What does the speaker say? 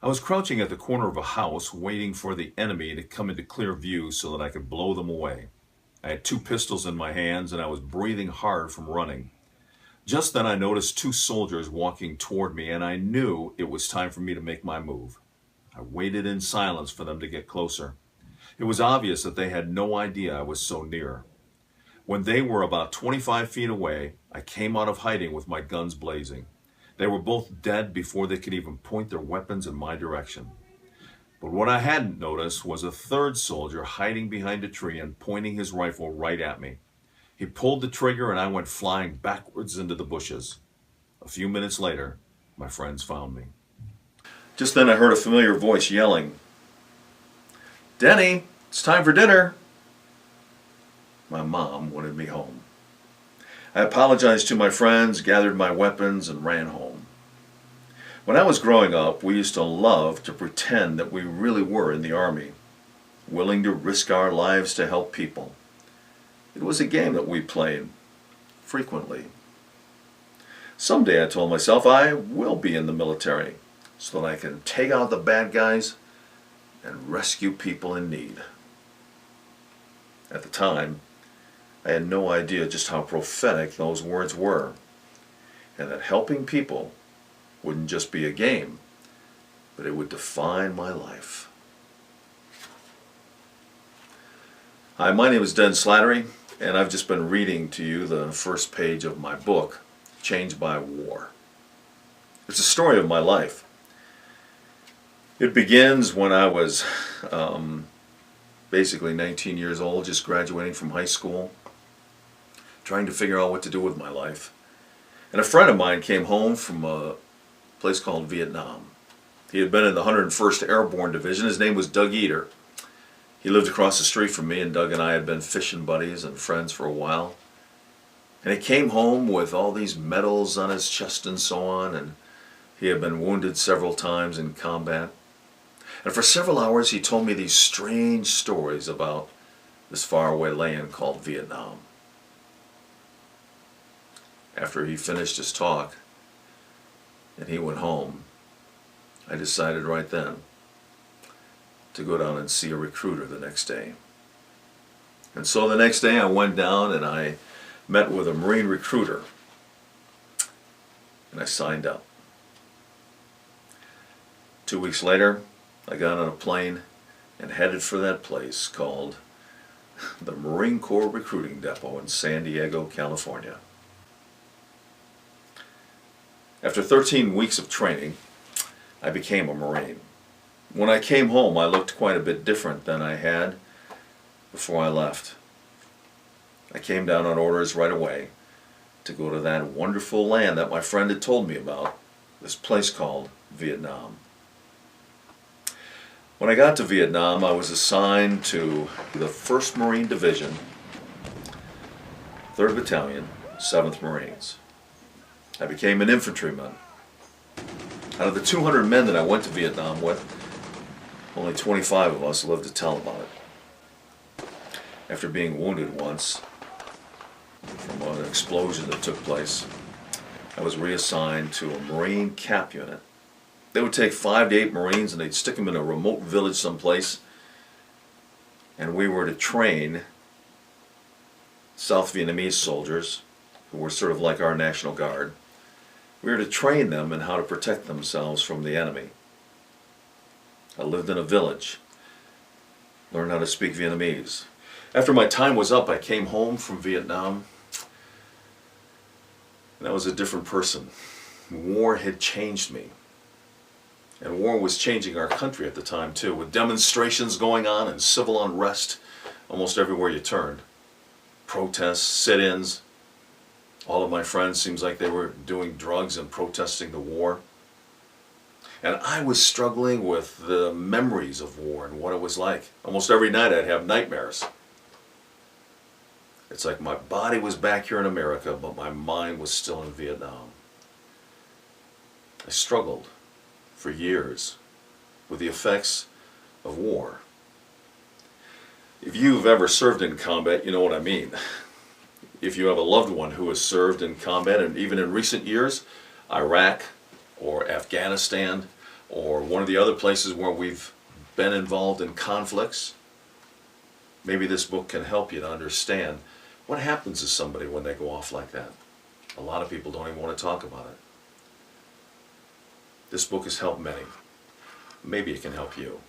I was crouching at the corner of a house waiting for the enemy to come into clear view so that I could blow them away. I had two pistols in my hands and I was breathing hard from running. Just then I noticed two soldiers walking toward me and I knew it was time for me to make my move. I waited in silence for them to get closer. It was obvious that they had no idea I was so near. When they were about 25 feet away, I came out of hiding with my guns blazing. They were both dead before they could even point their weapons in my direction. But what I hadn't noticed was a third soldier hiding behind a tree and pointing his rifle right at me. He pulled the trigger and I went flying backwards into the bushes. A few minutes later, my friends found me. Just then I heard a familiar voice yelling, "Denny, it's time for dinner." My mom wanted me home. I apologized to my friends, gathered my weapons, and ran home. When I was growing up, we used to love to pretend that we really were in the Army, willing to risk our lives to help people. It was a game that we played frequently. Someday, I told myself, I will be in the military so that I can take out the bad guys and rescue people in need. At the time, I had no idea just how prophetic those words were, and that helping people wouldn't just be a game, but it would define my life. Hi, my name is Slattery, and I've just been reading to you the first page of my book, Changed by War. It's a story of my life. It begins when I was basically 19 years old, just graduating from high school, trying to figure out what to do with my life. And a friend of mine came home from a place called Vietnam. He had been in the 101st Airborne Division. His name was Doug Eater. He lived across the street from me, and Doug and I had been fishing buddies and friends for a while. And he came home with all these medals on his chest and so on, and he had been wounded several times in combat. And for several hours he told me these strange stories about this faraway land called Vietnam. After he finished his talk and he went home, I decided right then to go down and see a recruiter the next day. And so the next day I went down and I met with a Marine recruiter and I signed up. 2 weeks later, I got on a plane and headed for that place called the Marine Corps Recruiting Depot in San Diego, California. After 13 weeks of training, I became a Marine. When I came home, I looked quite a bit different than I had before I left. I came down on orders right away to go to that wonderful land that my friend had told me about, this place called Vietnam. When I got to Vietnam, I was assigned to the 1st Marine Division, 3rd Battalion, 7th Marines. I became an infantryman. Out of the 200 men that I went to Vietnam with, only 25 of us lived to tell about it. After being wounded once from an explosion that took place, I was reassigned to a Marine cap unit. They would take 5 to 8 Marines and they'd stick them in a remote village someplace, and we were to train South Vietnamese soldiers who were sort of like our National Guard. We were to train them in how to protect themselves from the enemy. I lived in a village, learned how to speak Vietnamese. After my time was up, I came home from Vietnam, and I was a different person. War had changed me. And war was changing our country at the time too, with demonstrations going on and civil unrest almost everywhere you turned. Protests, sit-ins. All of my friends seems like they were doing drugs and protesting the war. And I was struggling with the memories of war and what it was like. Almost every night I'd have nightmares. It's like my body was back here in America, but my mind was still in Vietnam. I struggled for years with the effects of war. If you've ever served in combat, you know what I mean. If you have a loved one who has served in combat, and even in recent years, Iraq or Afghanistan, or one of the other places where we've been involved in conflicts. Maybe this book can help you to understand what happens to somebody when they go off like that. A lot of people don't even want to talk about it. This book has helped many. Maybe it can help you.